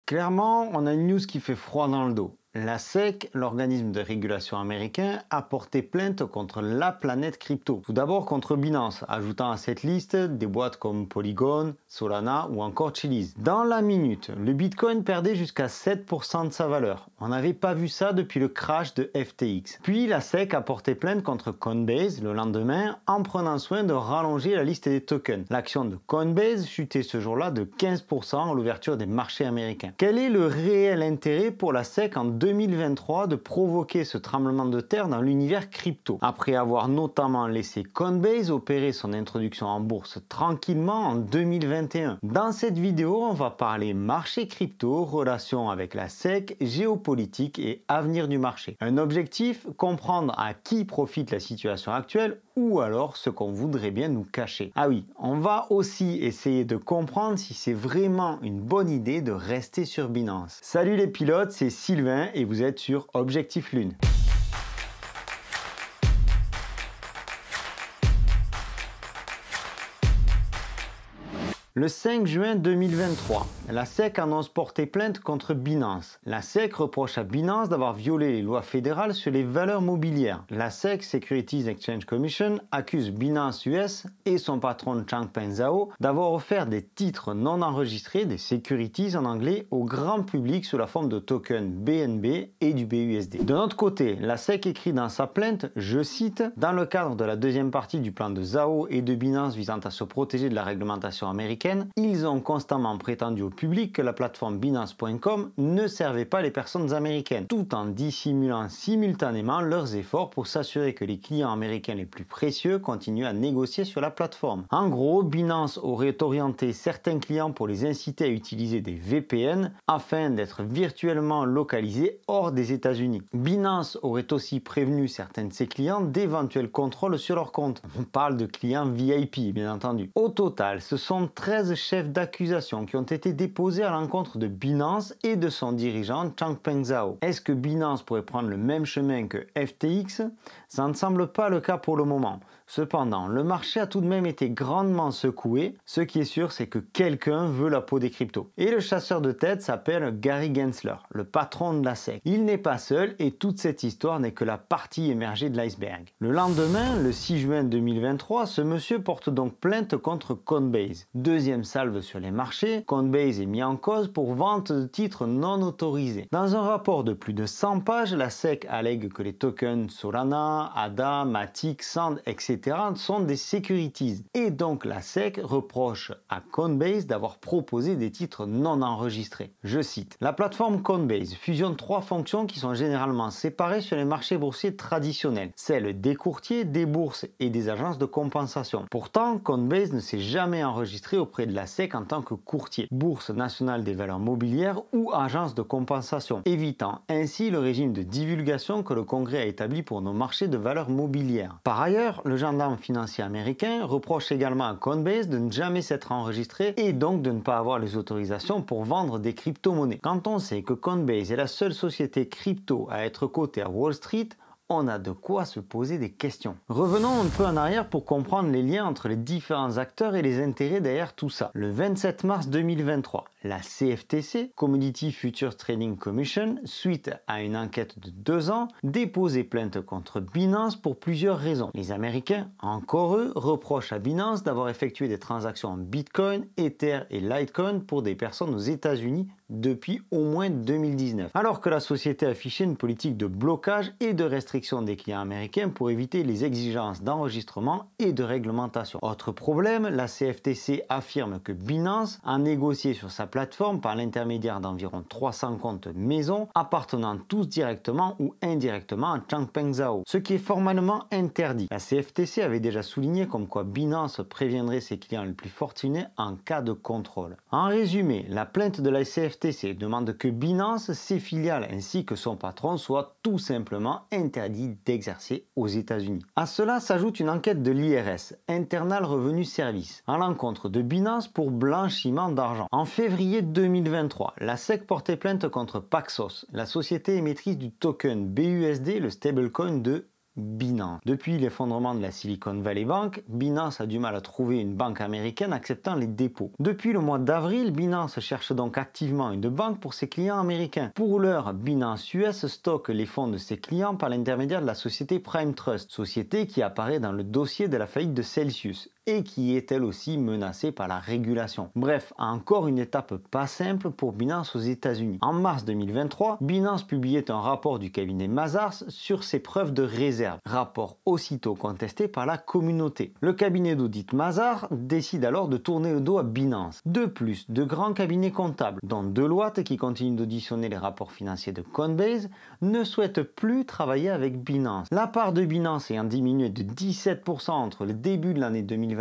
Clairement, on a une news qui fait froid dans le dos. La SEC, l'organisme de régulation américain, a porté plainte contre la planète crypto. Tout d'abord contre Binance, ajoutant à cette liste des boîtes comme Polygon, Solana ou encore Chiliz. Dans la minute, le Bitcoin perdait jusqu'à 7% de sa valeur. On n'avait pas vu ça depuis le crash de FTX. Puis la SEC a porté plainte contre Coinbase le lendemain en prenant soin de rallonger la liste des tokens. L'action de Coinbase chutait ce jour-là de 15% à l'ouverture des marchés américains. Quel est le réel intérêt pour la SEC en 2023 de provoquer ce tremblement de terre dans l'univers crypto, après avoir notamment laissé Coinbase opérer son introduction en bourse tranquillement en 2021. Dans cette vidéo, on va parler marché crypto, relations avec la SEC, géopolitique et avenir du marché. Un objectif, comprendre à qui profite la situation actuelle ou alors ce qu'on voudrait bien nous cacher. Ah oui, on va aussi essayer de comprendre si c'est vraiment une bonne idée de rester sur Binance. Salut les pilotes, c'est Sylvain et vous êtes sur Objectif Lune. Le 5 juin 2023, la SEC annonce porter plainte contre Binance. La SEC reproche à Binance d'avoir violé les lois fédérales sur les valeurs mobilières. La SEC, Securities Exchange Commission, accuse Binance US et son patron Changpeng Zhao d'avoir offert des titres non enregistrés, des securities en anglais, au grand public sous la forme de tokens BNB et du BUSD. De notre côté, la SEC écrit dans sa plainte, je cite, « Dans le cadre de la deuxième partie du plan de Zhao et de Binance visant à se protéger de la réglementation américaine, ils ont constamment prétendu au public que la plateforme Binance.com ne servait pas les personnes américaines, tout en dissimulant simultanément leurs efforts pour s'assurer que les clients américains les plus précieux continuent à négocier sur la plateforme. En gros, Binance aurait orienté certains clients pour les inciter à utiliser des VPN afin d'être virtuellement localisés hors des États-Unis. Binance aurait aussi prévenu certains de ses clients d'éventuels contrôles sur leur compte. On parle de clients VIP, bien entendu. Au total, ce sont 13 chefs d'accusation qui ont été déposés à l'encontre de Binance et de son dirigeant Changpeng Zhao. Est-ce que Binance pourrait prendre le même chemin que FTX? Ça ne semble pas le cas pour le moment. Cependant, le marché a tout de même été grandement secoué. Ce qui est sûr, c'est que quelqu'un veut la peau des cryptos. Et le chasseur de tête s'appelle Gary Gensler, le patron de la SEC. Il n'est pas seul et toute cette histoire n'est que la partie émergée de l'iceberg. Le lendemain, le 6 juin 2023, ce monsieur porte donc plainte contre Coinbase. Deuxième salve sur les marchés, Coinbase est mis en cause pour vente de titres non autorisés. Dans un rapport de plus de 100 pages, la SEC allègue que les tokens Solana, ADA, Matic, Sand, etc. sont des securities. Et donc la SEC reproche à Coinbase d'avoir proposé des titres non enregistrés. Je cite, la plateforme Coinbase fusionne trois fonctions qui sont généralement séparées sur les marchés boursiers traditionnels, celles des courtiers, des bourses et des agences de compensation. Pourtant, Coinbase ne s'est jamais enregistré auprès de la SEC en tant que courtier, Bourse nationale des valeurs mobilières ou agence de compensation, évitant ainsi le régime de divulgation que le Congrès a établi pour nos marchés de valeurs mobilières. Par ailleurs, le gendarme financier américain reproche également à Coinbase de ne jamais s'être enregistré et donc de ne pas avoir les autorisations pour vendre des crypto-monnaies. Quand on sait que Coinbase est la seule société crypto à être cotée à Wall Street, on a de quoi se poser des questions. Revenons un peu en arrière pour comprendre les liens entre les différents acteurs et les intérêts derrière tout ça. Le 27 mars 2023, la CFTC, Commodity Futures Trading Commission, suite à une enquête de 2 ans, déposait plainte contre Binance pour plusieurs raisons. Les Américains, encore eux, reprochent à Binance d'avoir effectué des transactions en Bitcoin, Ether et Litecoin pour des personnes aux États-Unis depuis au moins 2019, alors que la société affichait une politique de blocage et de restriction des clients américains pour éviter les exigences d'enregistrement et de réglementation. Autre problème, la CFTC affirme que Binance a négocié sur sa plateforme par l'intermédiaire d'environ 300 comptes maison appartenant tous directement ou indirectement à Changpeng Zhao, ce qui est formellement interdit. La CFTC avait déjà souligné comme quoi Binance préviendrait ses clients les plus fortunés en cas de contrôle. En résumé, la plainte de la CFTC demande que Binance, ses filiales ainsi que son patron soient tout simplement interdits d'exercer aux États-Unis. À cela s'ajoute une enquête de l'IRS, Internal Revenue Service, à l'encontre de Binance pour blanchiment d'argent. En février 2023, la SEC portait plainte contre Paxos, la société émettrice du token BUSD, le stablecoin de Binance. Depuis l'effondrement de la Silicon Valley Bank, Binance a du mal à trouver une banque américaine acceptant les dépôts. Depuis le mois d'avril, Binance cherche donc activement une banque pour ses clients américains. Pour l'heure, Binance US stocke les fonds de ses clients par l'intermédiaire de la société Prime Trust, société qui apparaît dans le dossier de la faillite de Celsius et qui est elle aussi menacée par la régulation. Bref, encore une étape pas simple pour Binance aux États-Unis. En mars 2023, Binance publiait un rapport du cabinet Mazars sur ses preuves de réserve, rapport aussitôt contesté par la communauté. Le cabinet d'audit Mazars décide alors de tourner le dos à Binance. De plus, de grands cabinets comptables, dont Deloitte qui continue d'auditionner les rapports financiers de Coinbase, ne souhaitent plus travailler avec Binance. La part de Binance ayant diminué de 17% entre le début de l'année 2023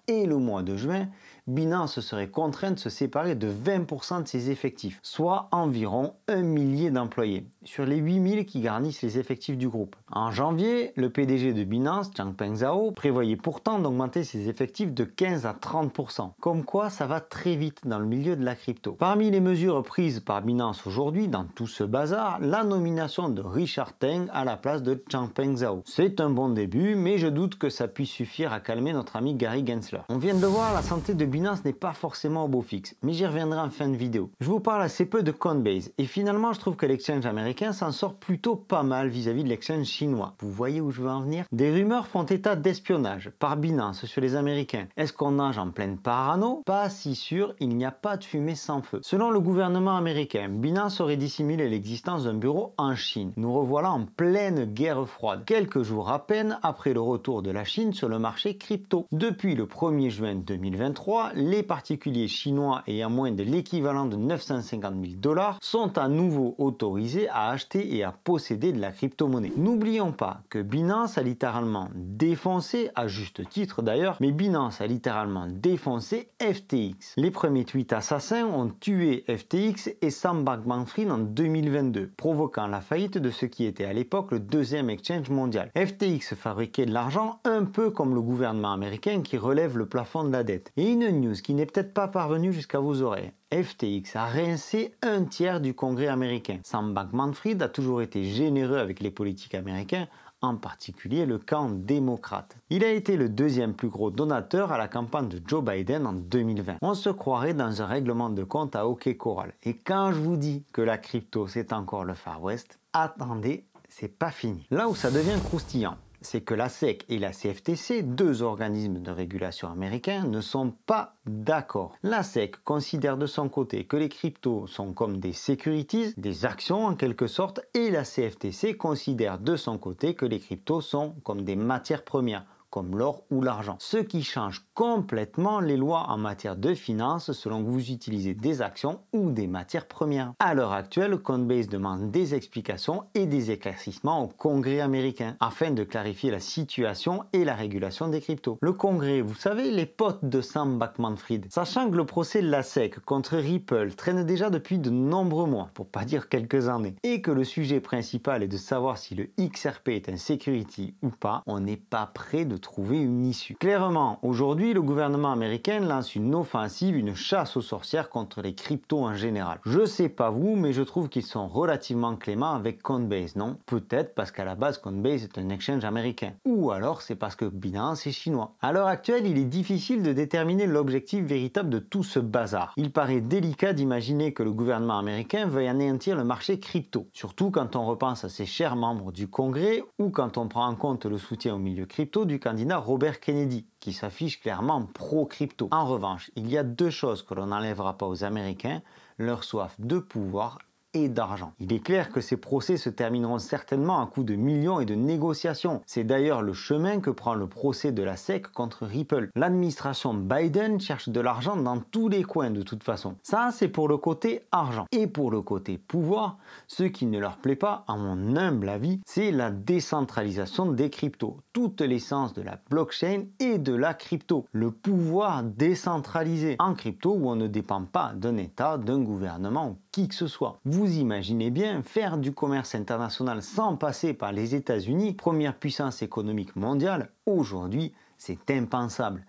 et le mois de juin, Binance serait contraint de se séparer de 20% de ses effectifs, soit environ 1 millier d'employés, sur les 8000 qui garnissent les effectifs du groupe. En janvier, le PDG de Binance, Changpeng Zhao, prévoyait pourtant d'augmenter ses effectifs de 15 à 30%. Comme quoi, ça va très vite dans le milieu de la crypto. Parmi les mesures prises par Binance aujourd'hui, dans tout ce bazar, la nomination de Richard Teng à la place de Changpeng Zhao. C'est un bon début, mais je doute que ça puisse suffire à calmer notre ami Gary Gensler. On vient de le voir, la santé de Binance n'est pas forcément au beau fixe, mais j'y reviendrai en fin de vidéo. Je vous parle assez peu de Coinbase, et finalement je trouve que l'exchange américain s'en sort plutôt pas mal vis-à-vis de l'exchange chinois. Vous voyez où je veux en venir? Des rumeurs font état d'espionnage par Binance sur les Américains. Est-ce qu'on nage en pleine parano? Pas si sûr, il n'y a pas de fumée sans feu. Selon le gouvernement américain, Binance aurait dissimulé l'existence d'un bureau en Chine. Nous revoilà en pleine guerre froide, quelques jours à peine après le retour de la Chine sur le marché crypto. Depuis le 1er juin 2023, les particuliers chinois ayant moins de l'équivalent de 950 000 $ sont à nouveau autorisés à acheter et à posséder de la crypto-monnaie. N'oublions pas que Binance a littéralement défoncé, à juste titre d'ailleurs, mais Binance a littéralement défoncé FTX. Les premiers tweets assassins ont tué FTX et Sam Bankman-Fried en 2022, provoquant la faillite de ce qui était à l'époque le deuxième exchange mondial. FTX fabriquait de l'argent un peu comme le gouvernement américain qui relève le plafond de la dette. Et une news qui n'est peut-être pas parvenue jusqu'à vos oreilles. FTX a rincé un tiers du Congrès américain. Sam Bankman-Fried a toujours été généreux avec les politiques américains, en particulier le camp démocrate. Il a été le deuxième plus gros donateur à la campagne de Joe Biden en 2020. On se croirait dans un règlement de compte à hockey Coral. Et quand je vous dis que la crypto c'est encore le Far West, attendez, c'est pas fini. Là où ça devient croustillant, c'est que la SEC et la CFTC, deux organismes de régulation américains, ne sont pas d'accord. La SEC considère de son côté que les cryptos sont comme des securities, des actions en quelque sorte, et la CFTC considère de son côté que les cryptos sont comme des matières premières, comme l'or ou l'argent. Ce qui change complètement les lois en matière de finances selon que vous utilisez des actions ou des matières premières. À l'heure actuelle, Coinbase demande des explications et des éclaircissements au Congrès américain afin de clarifier la situation et la régulation des cryptos. Le Congrès, vous savez, les potes de Sam Bankman-Fried. Sachant que le procès de la SEC contre Ripple traîne déjà depuis de nombreux mois, pour pas dire quelques années, et que le sujet principal est de savoir si le XRP est un security ou pas, on n'est pas prêt de trouver une issue. Clairement, aujourd'hui, le gouvernement américain lance une offensive, une chasse aux sorcières contre les cryptos en général. Je sais pas vous, mais je trouve qu'ils sont relativement cléments avec Coinbase, non? Peut-être parce qu'à la base, Coinbase est un exchange américain. Ou alors c'est parce que Binance est chinois. À l'heure actuelle, il est difficile de déterminer l'objectif véritable de tout ce bazar. Il paraît délicat d'imaginer que le gouvernement américain veuille anéantir le marché crypto. Surtout quand on repense à ses chers membres du Congrès ou quand on prend en compte le soutien au milieu crypto du candidat Robert Kennedy, qui s'affiche clairement pro-crypto. En revanche, il y a deux choses que l'on n'enlèvera pas aux Américains, leur soif de pouvoir et d'argent. Il est clair que ces procès se termineront certainement à coups de millions et de négociations. C'est d'ailleurs le chemin que prend le procès de la SEC contre Ripple. L'administration Biden cherche de l'argent dans tous les coins de toute façon. Ça, c'est pour le côté argent. Et pour le côté pouvoir, ce qui ne leur plaît pas, à mon humble avis, c'est la décentralisation des cryptos. Toute l'essence de la blockchain et de la crypto. Le pouvoir décentralisé en crypto où on ne dépend pas d'un État, d'un gouvernement ou qui que ce soit. Vous imaginez bien faire du commerce international sans passer par les États-Unis, première puissance économique mondiale, aujourd'hui, c'est impensable.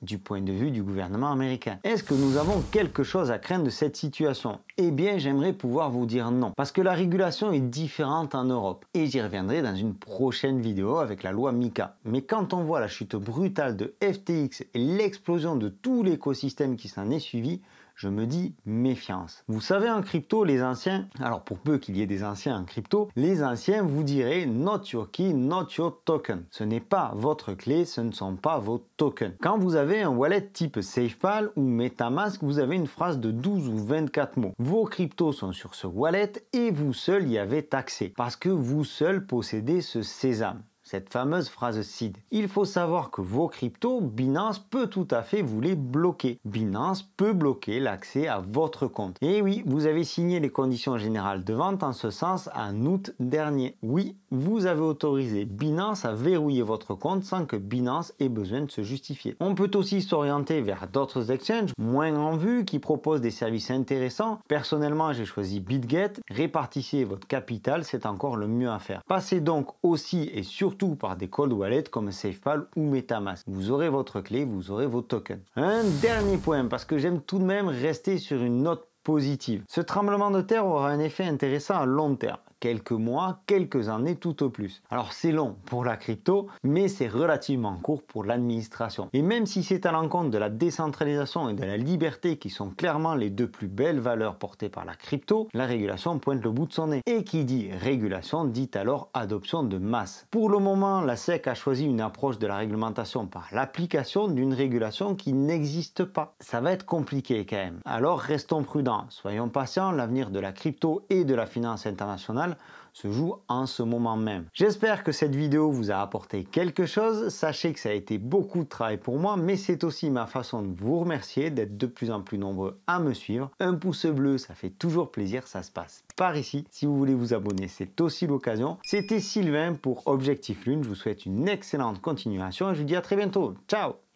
du point de vue du gouvernement américain. Est-ce que nous avons quelque chose à craindre de cette situation? Eh bien, j'aimerais pouvoir vous dire non, parce que la régulation est différente en Europe, et j'y reviendrai dans une prochaine vidéo avec la loi MiCA. Mais quand on voit la chute brutale de FTX et l'explosion de tout l'écosystème qui s'en est suivi, je me dis méfiance. Vous savez, en crypto, les anciens, alors pour peu qu'il y ait des anciens en crypto, les anciens vous diraient not your key, not your token. Ce n'est pas votre clé, ce ne sont pas vos tokens. Quand vous avez un wallet type SafePal ou MetaMask, vous avez une phrase de 12 ou 24 mots. Vos cryptos sont sur ce wallet et vous seul y avez accès parce que vous seul possédez ce sésame. Cette fameuse phrase seed. Il faut savoir que vos cryptos, Binance peut tout à fait vous les bloquer. Binance peut bloquer l'accès à votre compte. Et oui, vous avez signé les conditions générales de vente en ce sens en août dernier. Oui, vous avez autorisé Binance à verrouiller votre compte sans que Binance ait besoin de se justifier. On peut aussi s'orienter vers d'autres exchanges moins en vue qui proposent des services intéressants. Personnellement, j'ai choisi BitGet. Répartissez votre capital, c'est encore le mieux à faire. Passez donc aussi et surtout par des cold wallets comme SafePal ou MetaMask. Vous aurez votre clé, vous aurez vos tokens. Un dernier point, parce que j'aime tout de même rester sur une note positive. Ce tremblement de terre aura un effet intéressant à long terme. Quelques mois, quelques années tout au plus. Alors c'est long pour la crypto, mais c'est relativement court pour l'administration. Et même si c'est à l'encontre de la décentralisation et de la liberté qui sont clairement les deux plus belles valeurs portées par la crypto, la régulation pointe le bout de son nez. Et qui dit régulation dit alors adoption de masse. Pour le moment, la SEC a choisi une approche de la réglementation par l'application d'une régulation qui n'existe pas. Ça va être compliqué quand même. Alors restons prudents, soyons patients, l'avenir de la crypto et de la finance internationale se joue en ce moment même. J'espère que cette vidéo vous a apporté quelque chose. Sachez que ça a été beaucoup de travail pour moi, mais c'est aussi ma façon de vous remercier d'être de plus en plus nombreux à me suivre. Un pouce bleu, ça fait toujours plaisir, ça se passe par ici. Si vous voulez vous abonner, c'est aussi l'occasion. C'était Sylvain pour Objectif Lune. Je vous souhaite une excellente continuation et je vous dis à très bientôt. Ciao!